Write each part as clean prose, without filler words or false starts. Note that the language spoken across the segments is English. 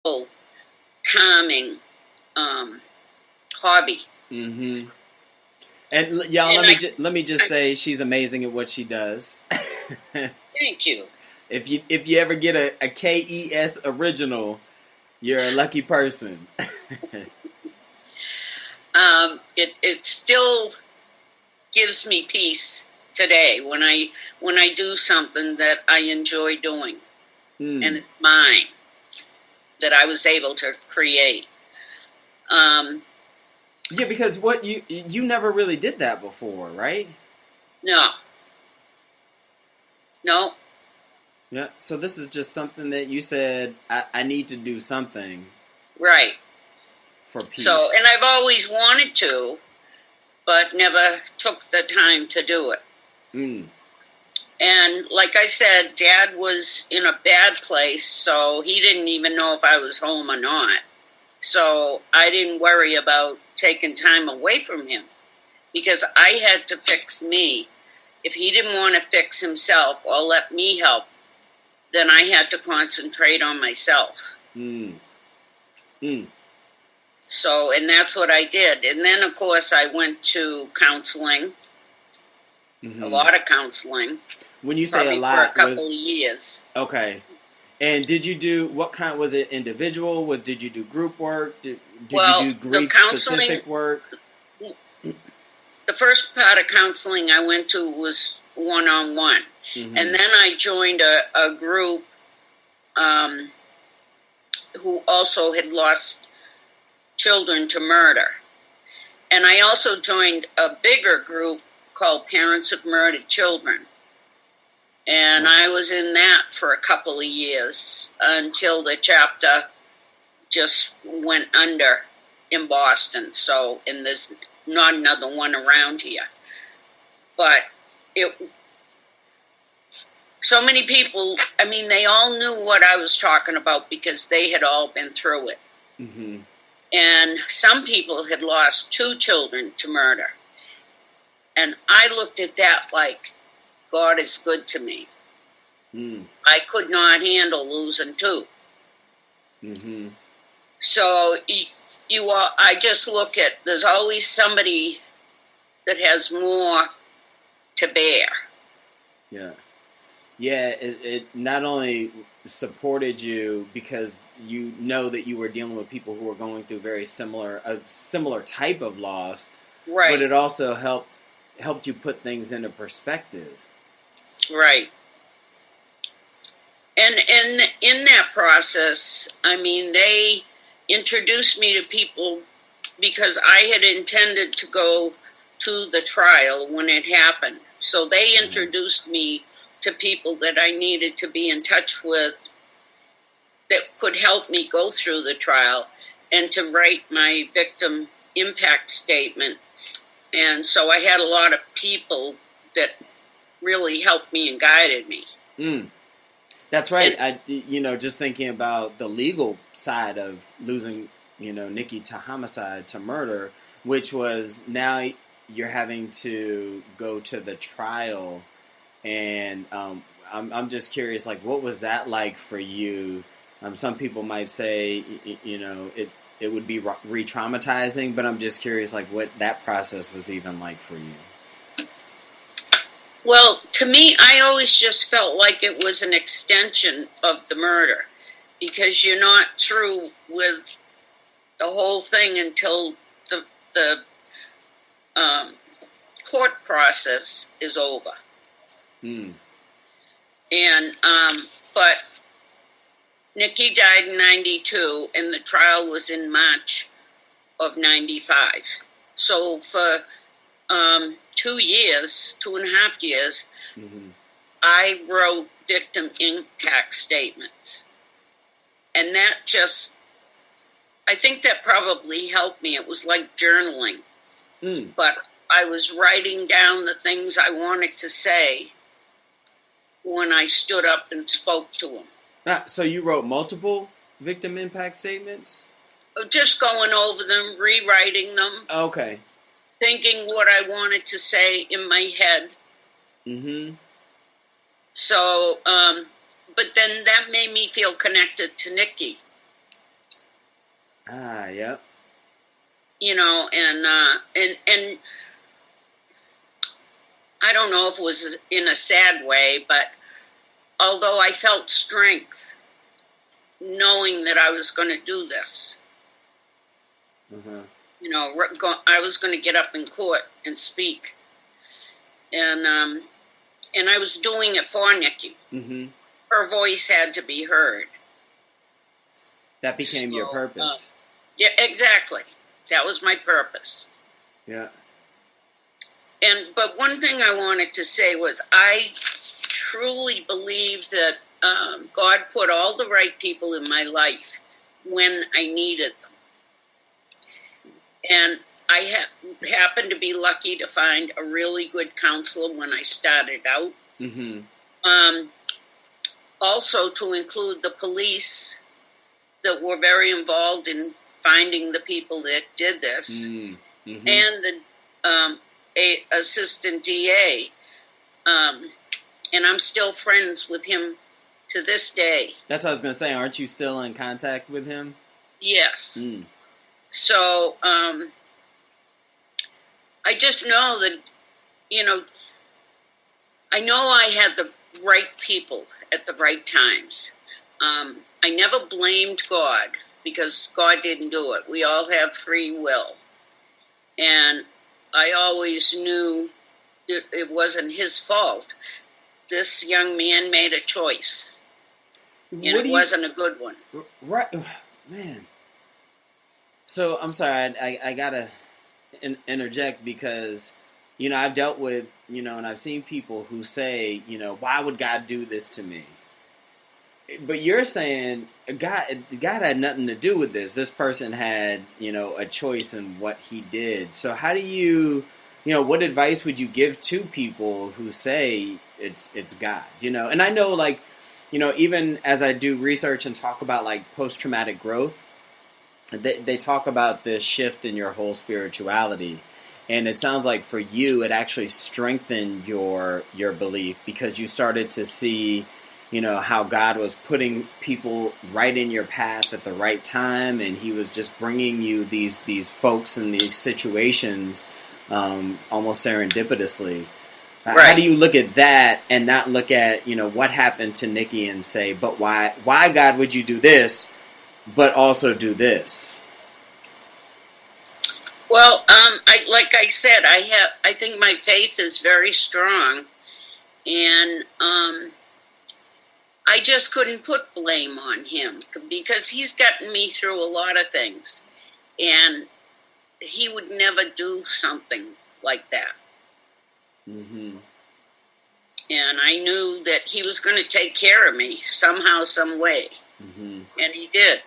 calming hobby. Mm-hmm. And y'all, let me just say she's amazing at what she does. Thank you. If you ever get a KES original, you're a lucky person. It still gives me peace today when I do something that I enjoy doing, and it's mine that I was able to create. Yeah, because what you never really did that before, right? No. Yeah. So this is just something that you said I need to do something. Right. For peace. So, and I've always wanted to, but never took the time to do it. And like I said, Dad was in a bad place, so he didn't even know if I was home or not. So I didn't worry about taking time away from him because I had to fix me. If he didn't want to fix himself or let me help, then I had to concentrate on myself. So, and that's what I did. And then, of course, I went to counseling, a lot of counseling. When you say a lot, for a couple of years. Okay. And did you do, what kind, was it individual? Did you do group work? Did you do grief-specific work? The first part of counseling I went to was one-on-one. And then I joined a group who also had lost children to murder. And I also joined a bigger group called Parents of Murdered Children. And I was in that for a couple of years until the chapter just went under in Boston. So, and there's not another one around here. But so many people, I mean, they all knew what I was talking about because they had all been through it. And some people had lost 2 children to murder. And I looked at that like, God is good to me. I could not handle losing 2. So I just look at, there's always somebody that has more to bear. Yeah. Yeah, it not only supported you because you know that you were dealing with people who were going through a similar type of loss, right? But it also helped you put things into perspective, right? And in that process, I mean, they introduced me to people because I had intended to go to the trial when it happened. So they introduced me to people that I needed to be in touch with that could help me go through the trial and to write my victim impact statement. And so I had a lot of people that really helped me and guided me. That's right. Just thinking about the legal side of losing, Nikki to homicide, to murder, which was now you're having to go to the trial. And I'm just curious, like, what was that like for you? Some people might say, it would be re-traumatizing, but I'm just curious, like, what that process was even like for you. Well, to me, I always just felt like it was an extension of the murder because you're not through with the whole thing until the court process is over. And but Nikki died in 92 and the trial was in March of 95. So for 2.5 years, I wrote victim impact statements. And that just, I think that probably helped me. It was like journaling. But I was writing down the things I wanted to say when I stood up and spoke to them. So you wrote multiple victim impact statements? Just going over them, rewriting them. Okay. Thinking what I wanted to say in my head. So, but then that made me feel connected to Nikki. Yep. You know, and I don't know if it was in a sad way, but although I felt strength knowing that I was going to do this, you know, I was going to get up in court and speak, and I was doing it for Nikki. Her voice had to be heard. That became your purpose. Yeah, exactly. That was my purpose. Yeah. But one thing I wanted to say was I truly believe that God put all the right people in my life when I needed them. And I happened to be lucky to find a really good counselor when I started out. Also to include the police that were very involved in finding the people that did this, and the assistant DA. And I'm still friends with him to this day. That's what I was going to say. Aren't you still in contact with him? Yes. So I just know that, you know, I know I had the right people at the right times. I never blamed God because God didn't do it. We all have free will. And I always knew it wasn't his fault. This young man made a choice. And it wasn't a good one. Right. Man. So, I'm sorry, I got to interject because, you know, I've dealt with, you know, and I've seen people who say, you know, why would God do this to me? But you're saying God had nothing to do with this. This person had, you know, a choice in what he did. So how do you know, what advice would you give to people who say it's God? You know, and I know, like, you know, even as I do research and talk about like post-traumatic growth, they talk about this shift in your whole spirituality. And it sounds like for you, it actually strengthened your belief because you started to see, you know, how God was putting people right in your path at the right time, and he was just bringing you these folks and these situations almost serendipitously. Right. How do you look at that and not look at, you know, what happened to Nikki and say, but why God would you do this, but also do this? Well, like I said, I think my faith is very strong, and I just couldn't put blame on him because he's gotten me through a lot of things, and he would never do something like that. And I knew that he was going to take care of me somehow, some way, and he did.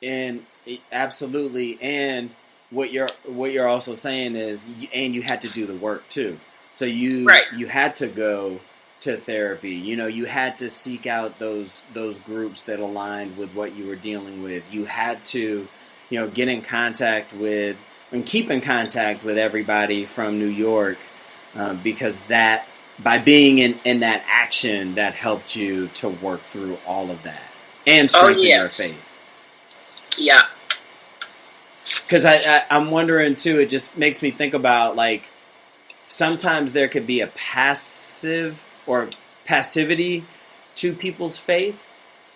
And absolutely, and what you're also saying is, and you had to do the work too. So you had to go to therapy. You know, you had to seek out those groups that aligned with what you were dealing with. You had to, you know, get in contact with and keep in contact with everybody from New York, because that, by being in that action, that helped you to work through all of that and strengthen your faith. Yeah. Because I'm wondering too, it just makes me think about, like, sometimes there could be a passive or passivity to people's faith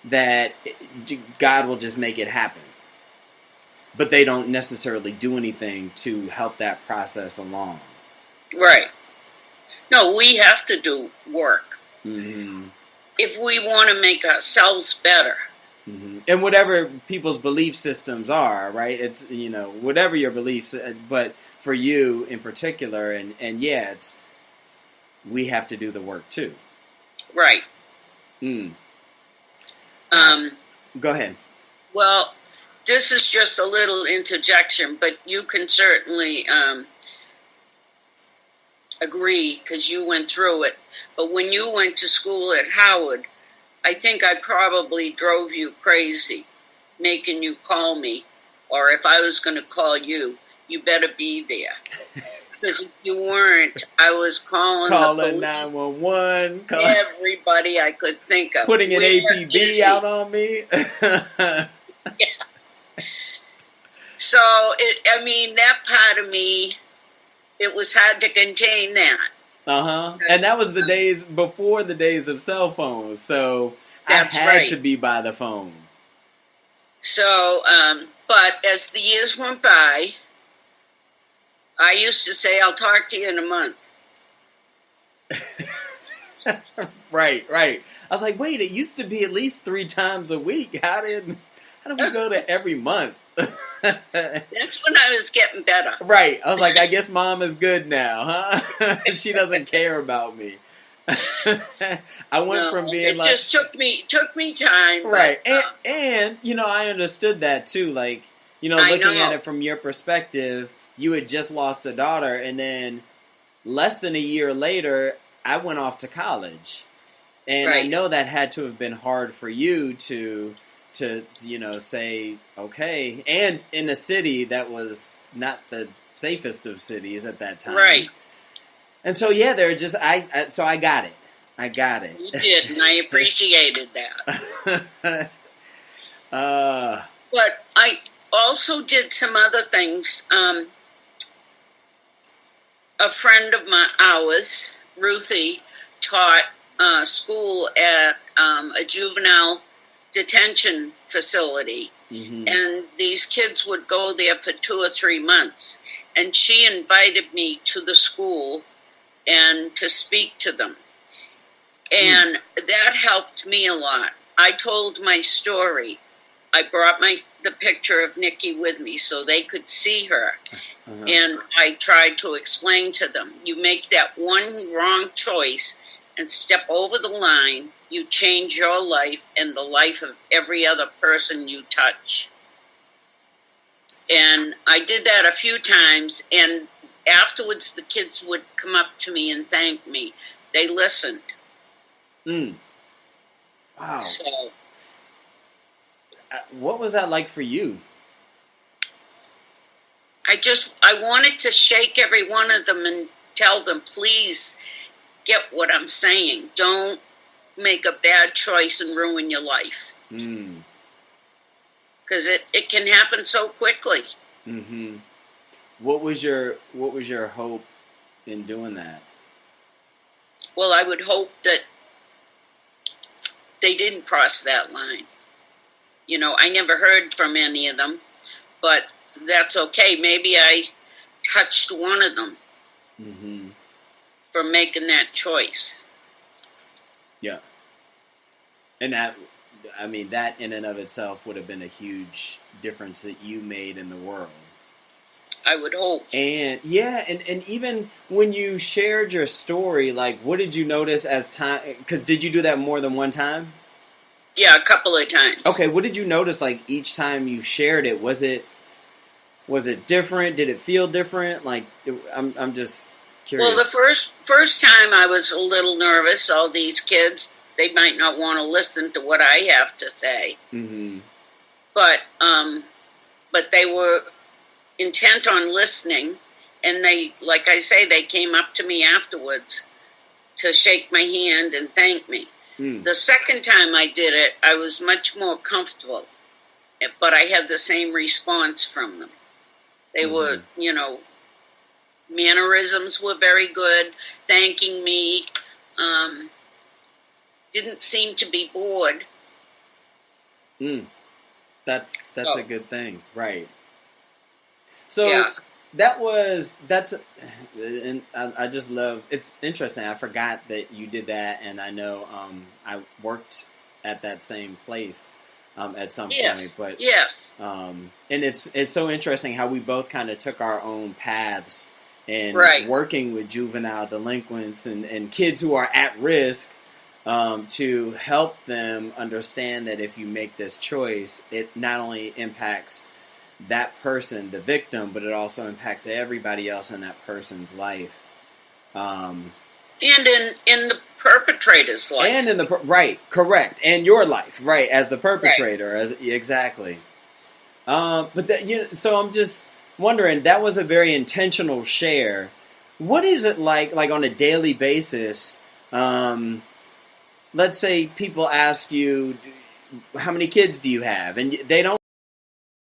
that God will just make it happen. But they don't necessarily do anything to help that process along. Right. No, we have to do work. If we want to make ourselves better. And whatever people's belief systems are, right? It's, you know, whatever your beliefs, but for you in particular, and yeah, it's, we have to do the work too. Right. Go ahead. Well, this is just a little interjection, but you can certainly agree because you went through it. But when you went to school at Howard, I think I probably drove you crazy, making you call me. Or if I was going to call you, you better be there. Because if you weren't, I was calling the police, 911, everybody I could think of. Putting an APB out on me. Yeah. So, that part of me, it was hard to contain that. And that was the days before the days of cell phones, so That's I had to be by the phone. So, but as the years went by, I used to say, "I'll talk to you in a month." Right. I was like, wait, it used to be at least 3 times a week. How did we go to every month? That's when I was getting better. Right. I was like, I guess Mom is good now, huh? She doesn't care about me. I went from being like... It just took me time. Right. But, and, I understood that too. Like, looking at it from your perspective, you had just lost a daughter, and then less than a year later, I went off to college. And I know that had to have been hard for you to say, okay, and in a city that was not the safest of cities at that time. Right. And so, they're just, so I got it. I got it. You did, and I appreciated that. But I also did some other things. A friend of ours, Ruthie, taught school at a juvenile detention facility. Mm-hmm. And these kids would go there for 2 or 3 months. And she invited me to the school and to speak to them. And that helped me a lot. I told my story. I brought the picture of Nikki with me so they could see her. Uh-huh. And I tried to explain to them, you make that one wrong choice and step over the line, you change your life and the life of every other person you touch. And I did that a few times, and afterwards the kids would come up to me and thank me. They listened. Wow. So, what was that like for you? I wanted to shake every one of them and tell them, please get what I'm saying. Don't make a bad choice and ruin your life. Because it can happen so quickly. Mm-hmm. What was your hope in doing that? Well, I would hope that they didn't cross that line. I never heard from any of them, but that's okay. Maybe I touched one of them for making that choice. Yeah. And that in and of itself would have been a huge difference that you made in the world. I would hope. And and even when you shared your story, like, what did you notice as time? Because did you do that more than one time? Yeah, a couple of times. Okay, what did you notice? Like each time you shared it, was it different? Did it feel different? Like, I'm just curious. Well, the first time I was a little nervous. All these kids, they might not want to listen to what I have to say. Mm-hmm. But they were intent on listening, and they, like I say, they came up to me afterwards to shake my hand and thank me. The second time I did it, I was much more comfortable, but I had the same response from them. They were, mannerisms were very good, thanking me, didn't seem to be bored. That's a good thing, right? So that's and I just love. It's interesting. I forgot that you did that, and I know I worked at that same place at some point. But and it's so interesting how we both kind of took our own paths in working with juvenile delinquents and kids who are at risk. To help them understand that if you make this choice, it not only impacts that person, the victim, but it also impacts everybody else in that person's life. And in the perpetrator's life. And in the, correct. And your life, as the perpetrator, exactly. But so I'm just wondering, that was a very intentional share. What is it like on a daily basis? Let's say people ask you, how many kids do you have? And they don't